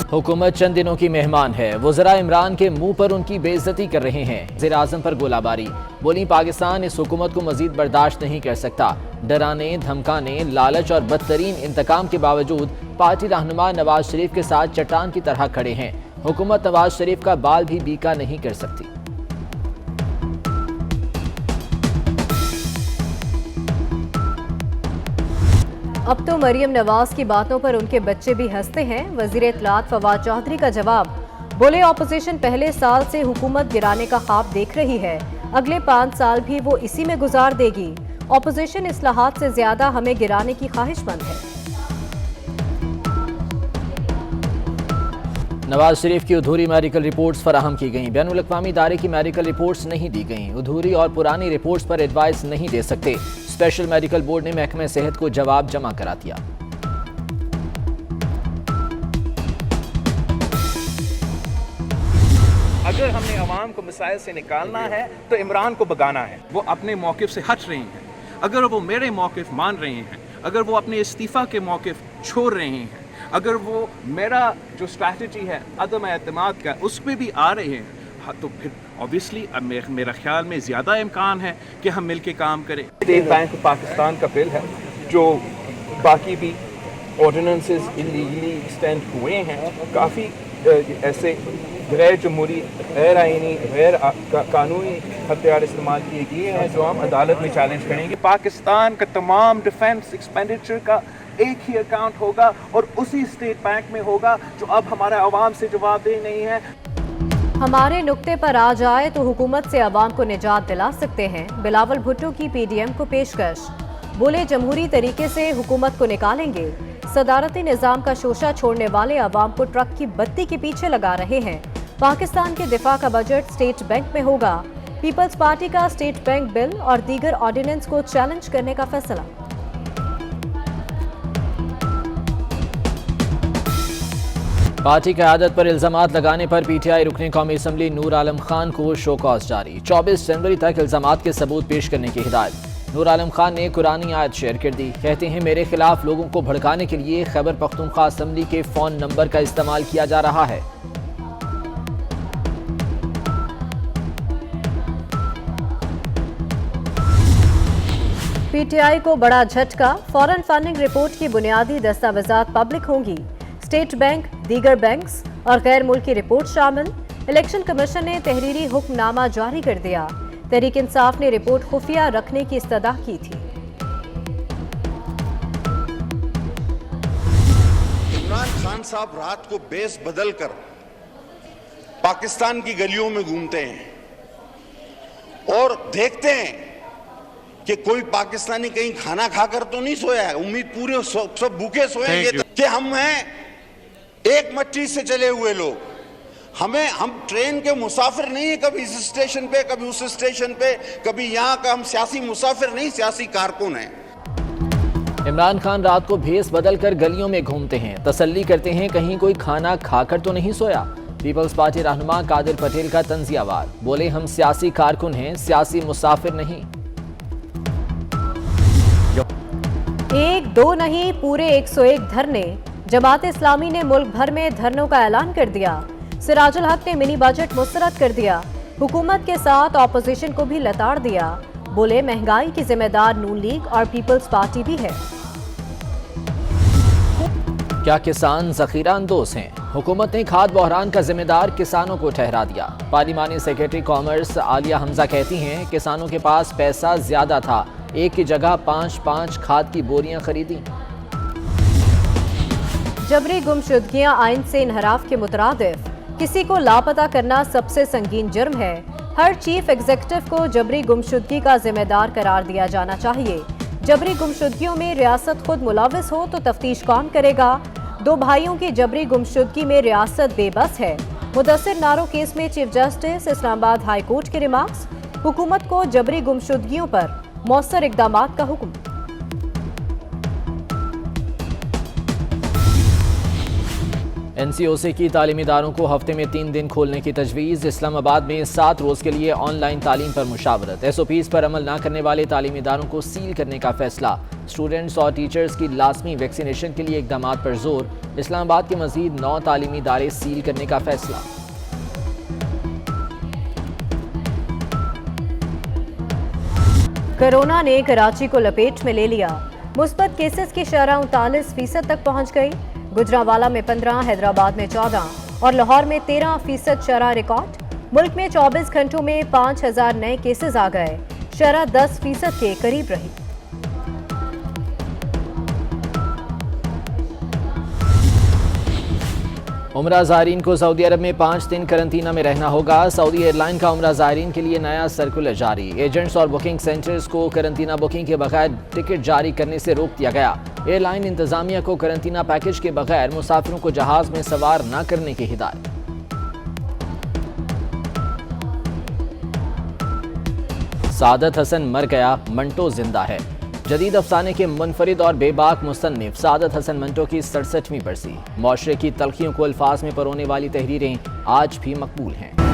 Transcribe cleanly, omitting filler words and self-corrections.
हुकूमत चंद दिनों की मेहमान है। वज़रा इमरान के मुंह पर उनकी बेइज्जती कर रहे हैं। वज़ीर-ए-आज़म पर गोलाबारी। बोली पाकिस्तान इस हुकूमत को मजीद बर्दाश्त नहीं कर सकता। डराने, धमकाने, लालच और बदतरीन इंतकाम के बावजूद पार्टी रहनुमा नवाज शरीफ के साथ चट्टान की तरह खड़े हैं। हुकूमत नवाज शरीफ का बाल भी बीका नहीं कर सकती। अब तो मरियम नवाज की बातों पर उनके बच्चे भी हंसते हैं। वजीर इत्तलात फवाद चौधरी का जवाब। बोले ऑपोजिशन पहले साल से हुकूमत गिराने का ख्वाब देख रही है, अगले 5 साल भी वो इसी में गुजार देगी। ऑपोजिशन इस्लाहात से ज्यादा हमें गिराने की ख्वाहिशमंद है। नवाज शरीफ की अधूरी मेडिकल रिपोर्ट्स फराहम की गईं। बैनुल अक़वामी इदारे की मेडिकल रिपोर्ट्स नहीं दी गईं। अधूरी और पुरानी रिपोर्ट्स पर एडवाइस नहीं दे सकते। स्पेशल मेडिकल बोर्ड ने महकमे सेहत को जवाब जमा करा दिया। अगर हमने अवाम को मिसाइल से निकालना है तो इमरान को भगाना है। वो अपने मौक़िफ़ से हट रहे हैं। अगर वो मेरे मौक़िफ़ मान रहे हैं, अगर वो अपने इस्तीफ़ा के मौक़िफ़ छोड़ रहे हैं, अगर वो मेरा जो स्ट्रैटेजी है अदम एतमाद का उस पर भी आ रहे हैं, तो फिर ऑब्वियसली अब मेरा ख्याल में ज़्यादा इम्कान है कि हम मिल के काम करें। स्टेट बैंक ऑफ पाकिस्तान का बिल है, जो बाकी भी ऑर्डिनेंसेस इलीगली एक्सटेंड हुए हैं, काफ़ी ऐसे गैर जमहूरी, गैर आइनी, गैर कानूनी हथियार इस्तेमाल किए गए हैं जो हम अदालत में चैलेंज करेंगे। पाकिस्तान का तमाम डिफेंस एक्सपेंडिचर का एक ही अकाउंट होगा और उसी स्टेट बैंक में होगा जो अब हमारे अवाम से जवाबदेही नहीं है। हमारे नुक्ते पर आ जाए तो हुकूमत से अवाम को निजात दिला सकते हैं। बिलावल भुट्टो की पीडीएम को पेशकश। बोले जमहूरी तरीके से हुकूमत को निकालेंगे। सदारती निजाम का शोशा छोड़ने वाले अवाम को ट्रक की बत्ती के पीछे लगा रहे हैं। पाकिस्तान के दिफा का बजट स्टेट बैंक में होगा। पीपल्स पार्टी का स्टेट बैंक बिल और दीगर ऑर्डिनेंस को चैलेंज करने का फैसला। पार्टी क़यादत पर इल्जामात लगाने पर पीटीआई रुकने कौमी असम्बली नूर आलम खान को शोकॉज जारी। 24 जनवरी तक इल्जामात के सबूत पेश करने की हिदायत। नूर आलम खान ने कुरानी आयत शेयर कर दी। कहते हैं मेरे खिलाफ लोगों को भड़काने के लिए खैबर पख्तूनख्वा असम्बली के फ़ोन नंबर का इस्तेमाल किया जा रहा है। पीटीआई को बड़ा झटका। फॉरेन फंडिंग रिपोर्ट की बुनियादी दस्तावेजात पब्लिक होंगी। स्टेट बैंक, दीगर बैंक्स और गैर मुल्की रिपोर्ट शामिल। इलेक्शन कमीशन ने तहरीरी हुक्मनामा जारी कर दिया। तहरीक इंसाफ ने रिपोर्ट खुफिया रखने की इस्तदा की थी। इमरान खान साहब रात को बेस बदल कर पाकिस्तान की गलियों में घूमते हैं और देखते हैं कि कोई पाकिस्तानी कहीं खाना खाकर तो नहीं सोया है। उम्मीद पूरे सब भूखे सोए कि हम हैं एक मट्टी से चले हुए लोग। हम ट्रेन के मुसाफिर नहीं है, कभी इस स्टेशन पे कभी उस स्टेशन पे, कभी यहाँ का हम सियासी मुसाफिर नहीं, सियासी कारकुन हैं। इमरान खान रात को भेस बदल कर गलियों में घूमते हैं। तसल्ली करते हैं कहीं कोई खाना खाकर तो नहीं सोया। पीपल्स पार्टी रहनुमा कादिर पटेल का तंजियावार। बोले हम सियासी कारकुन हैं, सियासी मुसाफिर नहीं। 1, 2 नहीं पूरे 101 धरने। जमात इस्लामी ने मुल्क भर में धरनों का ऐलान कर दिया। सिराजुल हक ने मिनी बजट मुस्तरद कर दिया। हुकूमत के साथ ऑपोजिशन को भी लताड़ दिया। बोले महंगाई की जिम्मेदार नून लीग और पीपल्स पार्टी भी है। क्या किसान जखीरा अंदोज हैं? हुकूमत ने खाद बहरान का जिम्मेदार किसानों को ठहरा दिया। पार्लिमानी सेक्रेटरी कॉमर्स आलिया हमजा कहती हैं किसानों के पास पैसा ज्यादा था, एक की जगह 5-5 खाद की बोरियां खरीदी। जबरी गुमशुदगियां आइन से इनहराफ के मुतरादिफ। किसी को लापता करना सबसे संगीन जुर्म है। हर चीफ एग्जीक्यूटिव को जबरी गुमशुदगी का जिम्मेदार करार दिया जाना चाहिए। जबरी गुमशुदगियों में रियासत खुद मुलविस हो तो तफ्तीश कौन करेगा? 2 भाइयों की जबरी गुमशुदगी में रियासत बेबस है। मुदस्सिर नारो केस में chief justice Islamabad high court के रिमार्क्स। हुकूमत को जबरी गुमशुदगियों पर मौसर इकदामात का हुक्म। NCOC की तालीमी इदारों को हफ्ते में 3 दिन खोलने की तजवीज़। इस्लामाबाद में 7 रोज़ के लिए ऑनलाइन तालीम पर मुशावरत। SOPs पर अमल न करने वाले तालीमी इदारों को सील करने का फैसला। स्टूडेंट्स और टीचर्स की लाजमी वैक्सीनेशन के लिए इकदाम पर जोर। इस्लामाबाद के मजीद 9 तालीमी इदारे सील करने का फैसला। कोरोना ने कराची को लपेट में ले लिया। मुस्बत केसेस की शरह 39% तक पहुंच गई। गुजरांवाला में 15, हैदराबाद में 14 और लाहौर में 13% शरह रिकॉर्ड। मुल्क में 24 घंटों में 5000 नए केसेस आ गए। शरह 10% के करीब रही। उमरा ज़ायरीन को सऊदी अरब में 5 दिन करंतना में रहना होगा। सऊदी एयरलाइन का उमरा ज़ायरीन के लिए नया सर्कुलर जारी। एजेंट्स और बुकिंग सेंटर्स को करंतना बुकिंग के बगैर टिकट जारी करने से रोक दिया गया। एयरलाइन इंतजामिया को करंतना पैकेज के बगैर मुसाफिरों को जहाज में सवार न करने की हिदायत। सादत हसन मर गया, मंटो जिंदा है। जदीद अफसाने के मुनफरिद और बेबाक मुसन्निफ सादत हसन मंटो की 67वीं बरसी। मुआशरे की तलखियों को अल्फाज में परोने वाली तहरीरें आज भी मकबूल हैं।